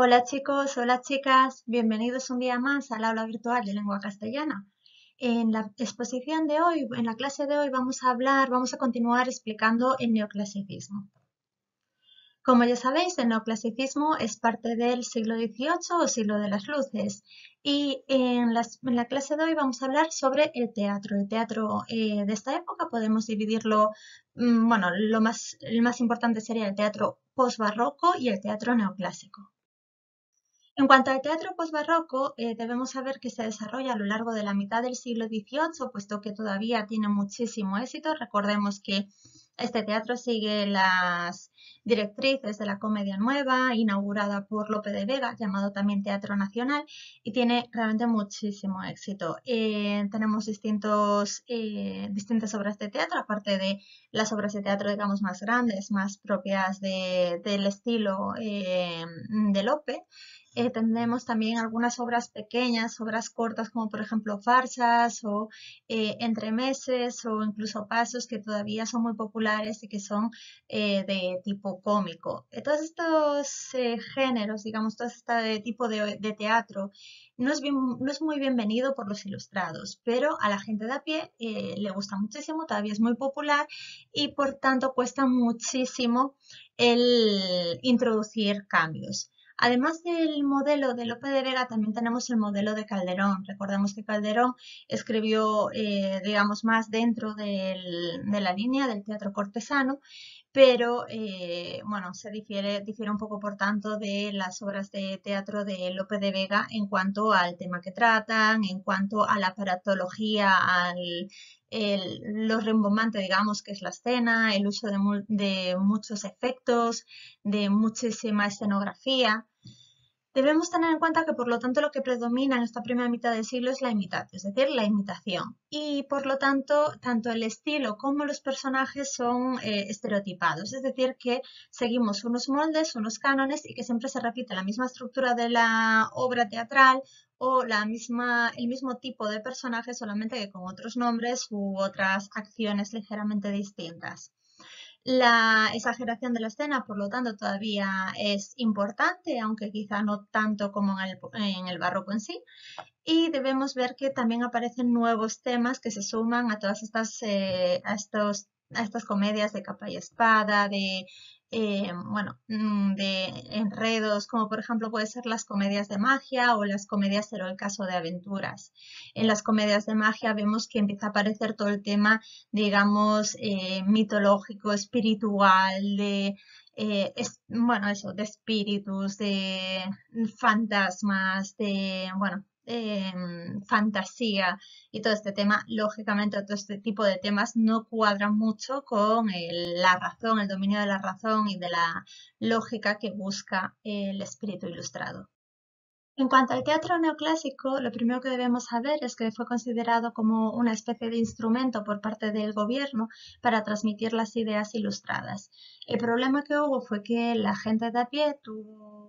Hola chicos, hola chicas, bienvenidos un día más al aula virtual de lengua castellana. En la exposición de hoy, en la clase de hoy vamos a continuar explicando el neoclasicismo. Como ya sabéis, el neoclasicismo es parte del siglo XVIII o siglo de las luces y en la clase de hoy vamos a hablar sobre el teatro. El teatro de esta época podemos dividirlo, bueno, el más importante sería el teatro posbarroco y el teatro neoclásico. En cuanto al teatro posbarroco, debemos saber que se desarrolla a lo largo de la mitad del siglo XVIII, puesto que todavía tiene muchísimo éxito. Recordemos que este teatro sigue las directrices de la Comedia Nueva, inaugurada por Lope de Vega, llamado también Teatro Nacional, y tiene realmente muchísimo éxito. Tenemos distintas obras de teatro, aparte de las obras de teatro, digamos, más grandes, más propias del estilo de Lope. Tendremos también algunas obras pequeñas, obras cortas como por ejemplo farsas o entremeses o incluso pasos que todavía son muy populares y que son de tipo cómico. Todos estos géneros, digamos, todo este tipo de teatro no es muy bienvenido por los ilustrados, pero a la gente de a pie le gusta muchísimo, todavía es muy popular y por tanto cuesta muchísimo el introducir cambios. Además del modelo de Lope de Vega, también tenemos el modelo de Calderón. Recordemos que Calderón escribió, digamos, más dentro de la línea del teatro cortesano, pero bueno, difiere un poco, por tanto, de las obras de teatro de Lope de Vega en cuanto al tema que tratan, en cuanto a la aparatología, lo rimbombante, digamos, que es la escena, el uso de muchos efectos, de muchísima escenografía. Debemos tener en cuenta que, por lo tanto, lo que predomina en esta primera mitad del siglo es la imitación, es decir, la imitación. Y, por lo tanto, tanto el estilo como los personajes son estereotipados, es decir, que seguimos unos moldes, unos cánones y que siempre se repite la misma estructura de la obra teatral o el mismo tipo de personaje, solamente que con otros nombres u otras acciones ligeramente distintas. La exageración de la escena, por lo tanto, todavía es importante, aunque quizá no tanto como en el barroco en sí. Y debemos ver que también aparecen nuevos temas que se suman a todas a estas comedias de capa y espada, de enredos, como por ejemplo puede ser las comedias de magia o las comedias heroicas o de aventuras. En las comedias de magia vemos que empieza a aparecer todo el tema, digamos, mitológico, espiritual, bueno, eso, de espíritus, de fantasmas, fantasía y todo este tema. Lógicamente, todo este tipo de temas no cuadran mucho con la razón, el dominio de la razón y de la lógica que busca el espíritu ilustrado. En cuanto al teatro neoclásico, lo primero que debemos saber es que fue considerado como una especie de instrumento por parte del gobierno para transmitir las ideas ilustradas. El problema que hubo fue que la gente de a pie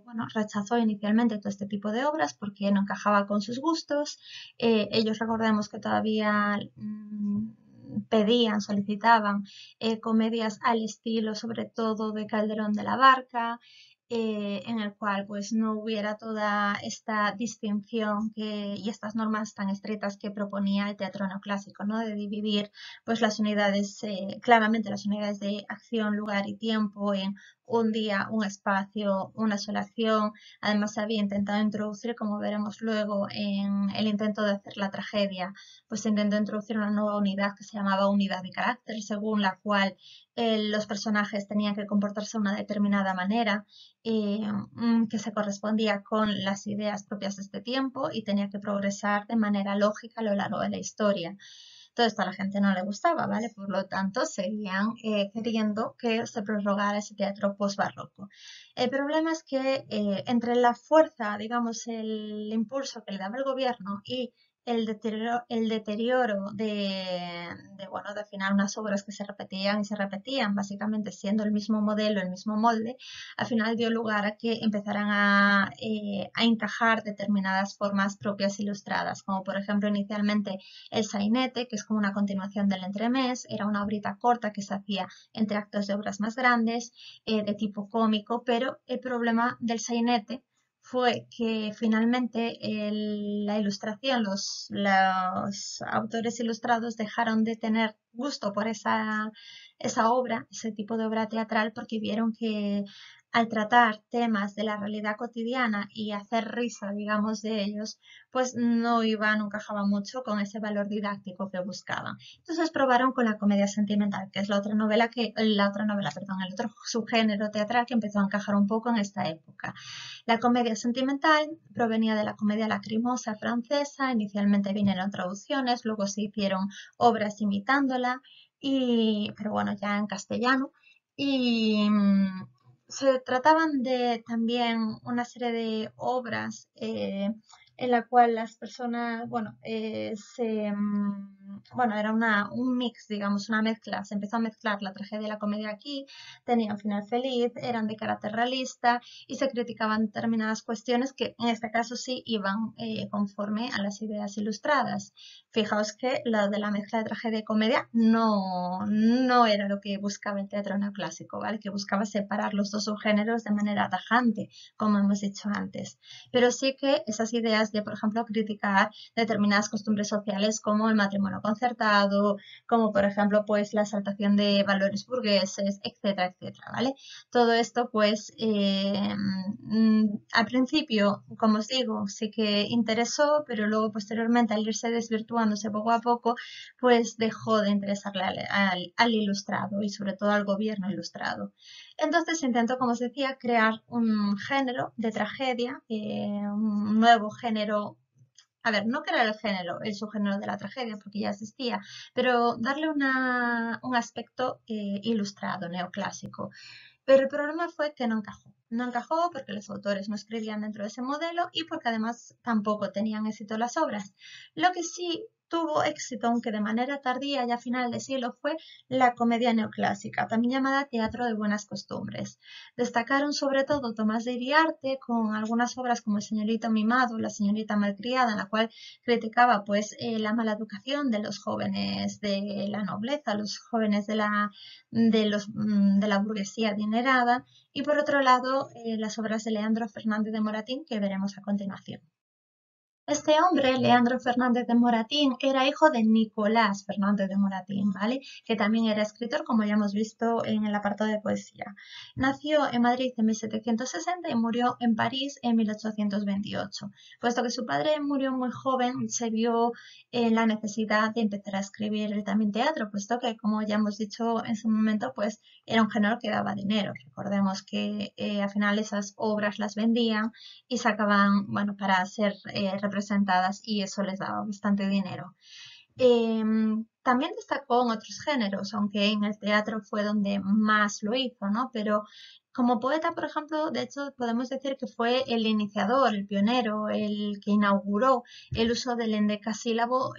bueno, rechazó inicialmente todo este tipo de obras porque no encajaba con sus gustos. Ellos, recordemos que todavía solicitaban comedias al estilo, sobre todo de Calderón de la Barca, en el cual pues no hubiera toda esta distinción y estas normas tan estrictas que proponía el teatro neoclásico, ¿no? De dividir pues las unidades, claramente las unidades de acción, lugar y tiempo en un día, un espacio, una sola acción. Además se había intentado introducir, como veremos luego en el intento de hacer la tragedia, pues se intentó introducir una nueva unidad que se llamaba unidad de carácter, según la cual los personajes tenían que comportarse de una determinada manera que se correspondía con las ideas propias de este tiempo y tenía que progresar de manera lógica a lo largo de la historia. Todo esto a la gente no le gustaba, ¿vale? Por lo tanto, seguían queriendo que se prorrogara ese teatro postbarroco. El problema es que entre la fuerza, digamos, el impulso que le daba el gobierno y el deterioro bueno, de al final unas obras que se repetían, básicamente siendo el mismo modelo, el mismo molde, al final dio lugar a que empezaran a encajar determinadas formas propias ilustradas, como por ejemplo inicialmente el sainete, que es como una continuación del entremés, era una obrita corta que se hacía entre actos de obras más grandes, de tipo cómico, pero el problema del sainete fue que finalmente la ilustración, los autores ilustrados dejaron de tener gusto por esa obra, ese tipo de obra teatral, porque vieron que al tratar temas de la realidad cotidiana y hacer risa, digamos, de ellos, pues no iba, no encajaba mucho con ese valor didáctico que buscaban. Entonces probaron con la comedia sentimental, que es perdón, el otro subgénero teatral que empezó a encajar un poco en esta época. La comedia sentimental provenía de la comedia lacrimosa francesa, inicialmente vinieron traducciones, luego se hicieron obras imitándola, pero bueno, ya en castellano. Y se trataban de también una serie de obras en la cual las personas, bueno, bueno, era un mix, digamos, una mezcla. Se empezó a mezclar la tragedia y la comedia aquí, tenían final feliz, eran de carácter realista y se criticaban determinadas cuestiones que en este caso sí iban conforme a las ideas ilustradas. Fijaos que lo de la mezcla de tragedia y comedia no era lo que buscaba el teatro neoclásico, ¿vale? Que buscaba separar los dos subgéneros de manera tajante, como hemos dicho antes. Pero sí que esas ideas de, por ejemplo, criticar determinadas costumbres sociales como el matrimonio concertado, como por ejemplo, pues la exaltación de valores burgueses, etcétera, etcétera, ¿vale? Todo esto, pues, al principio, como os digo, sí que interesó, pero luego posteriormente al irse desvirtuándose poco a poco, pues dejó de interesarle al ilustrado y sobre todo al gobierno ilustrado. Entonces intentó, como os decía, crear un género de tragedia, un nuevo género. A ver, no crear el género, el subgénero de la tragedia, porque ya existía, pero darle un aspecto ilustrado, neoclásico. Pero el problema fue que no encajó. No encajó porque los autores no escribían dentro de ese modelo y porque además tampoco tenían éxito las obras. Lo que sí tuvo éxito, aunque de manera tardía, ya a final de siglo, fue la comedia neoclásica, también llamada teatro de buenas costumbres. Destacaron sobre todo Tomás de Iriarte con algunas obras como El señorito mimado, La señorita malcriada, en la cual criticaba pues la mala educación de los jóvenes de la nobleza, los jóvenes de la burguesía adinerada, y por otro lado las obras de Leandro Fernández de Moratín que veremos a continuación. Este hombre, Leandro Fernández de Moratín, era hijo de Nicolás Fernández de Moratín, ¿vale? Que también era escritor, como ya hemos visto en el apartado de poesía. Nació en Madrid en 1760 y murió en París en 1828. Puesto que su padre murió muy joven, se vio en la necesidad de empezar a escribir también teatro, puesto que, como ya hemos dicho en su momento, pues era un género que daba dinero. Recordemos que al final esas obras las vendían y sacaban, bueno, para ser representadas y eso les daba bastante dinero. También destacó en otros géneros, aunque en el teatro fue donde más lo hizo, ¿no? Pero como poeta, por ejemplo, de hecho podemos decir que fue el iniciador, el pionero, el que inauguró el uso del endecasílabo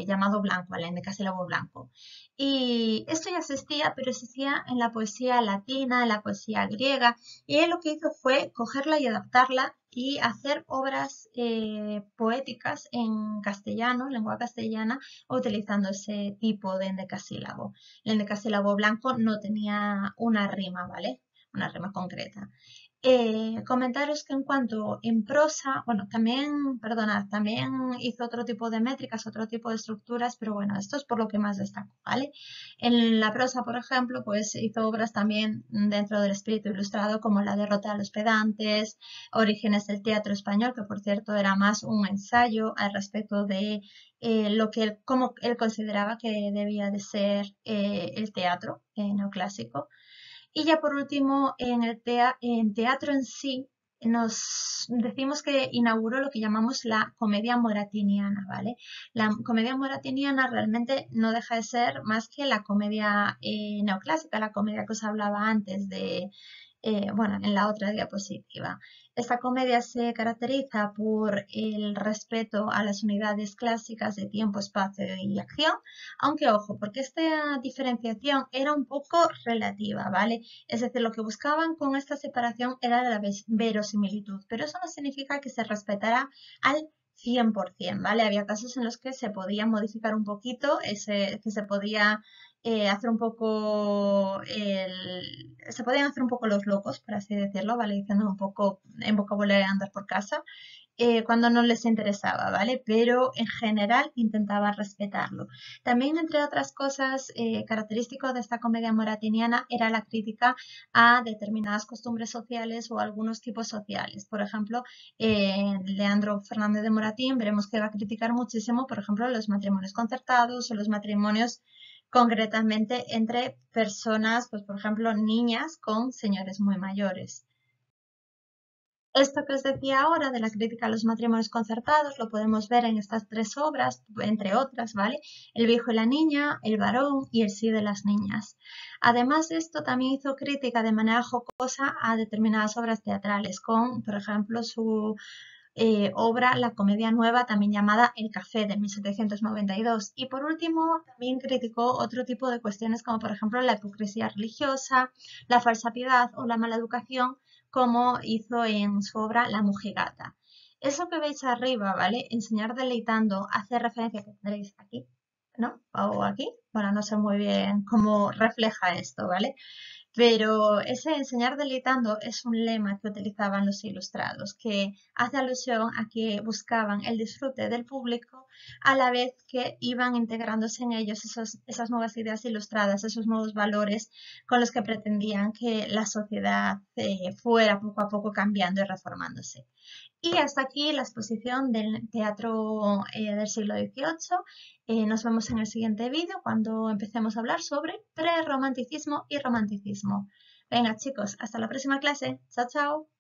llamado blanco, el endecasílabo blanco. Y esto ya existía, pero existía en la poesía latina, en la poesía griega, y él lo que hizo fue cogerla y adaptarla y hacer obras poéticas en castellano, lengua castellana, utilizando ese tipo de endecasílabo. El endecasílabo blanco no tenía una rima, ¿vale? Una rima concreta. Comentaros que en cuanto en prosa, bueno, también, perdonad, también hizo otro tipo de métricas, otro tipo de estructuras, pero bueno, esto es por lo que más destaco, ¿vale? En la prosa, por ejemplo, pues hizo obras también dentro del espíritu ilustrado, como La derrota de los pedantes, Orígenes del teatro español, que por cierto era más un ensayo al respecto de cómo él consideraba que debía de ser el teatro neoclásico. Y ya por último, en teatro en sí, nos decimos que inauguró lo que llamamos la comedia moratiniana, ¿vale? La comedia moratiniana realmente no deja de ser más que la comedia neoclásica, la comedia que os hablaba antes bueno, en la otra diapositiva. Esta comedia se caracteriza por el respeto a las unidades clásicas de tiempo, espacio y acción, aunque ojo, porque esta diferenciación era un poco relativa, ¿vale? Es decir, lo que buscaban con esta separación era la verosimilitud, pero eso no significa que se respetara al 100%, ¿vale? Había casos en los que se podía modificar un poquito, que se podía hacer un poco se podían hacer un poco los locos, por así decirlo, ¿vale? Diciendo un poco en vocabulario andar por casa, cuando no les interesaba, ¿vale? Pero en general intentaba respetarlo. También, entre otras cosas, característico de esta comedia moratiniana era la crítica a determinadas costumbres sociales o algunos tipos sociales. Por ejemplo, Leandro Fernández de Moratín veremos que va a criticar muchísimo, por ejemplo, los matrimonios concertados o los matrimonios concretamente entre personas, pues por ejemplo, niñas con señores muy mayores. Esto que os decía ahora de la crítica a los matrimonios concertados lo podemos ver en estas tres obras, entre otras, ¿vale? El viejo y la niña, el varón y el sí de las niñas. Además de esto, también hizo crítica de manera jocosa a determinadas obras teatrales, con, por ejemplo, su obra La Comedia Nueva, también llamada El Café, de 1792. Y por último, también criticó otro tipo de cuestiones como por ejemplo la hipocresía religiosa, la falsa piedad o la mala educación, como hizo en su obra La Mujigata. Eso que veis arriba, ¿vale? Enseñar deleitando hace referencia que tendréis aquí, ¿no? O aquí. Bueno, no sé muy bien cómo refleja esto, ¿vale? Pero ese enseñar deleitando es un lema que utilizaban los ilustrados, que hace alusión a que buscaban el disfrute del público a la vez que iban integrándose en ellos esas nuevas ideas ilustradas, esos nuevos valores con los que pretendían que la sociedad fuera poco a poco cambiando y reformándose. Y hasta aquí la exposición del teatro del siglo XVIII. Nos vemos en el siguiente vídeo cuando empecemos a hablar sobre prerromanticismo y romanticismo. Venga chicos, hasta la próxima clase. Chao, chao.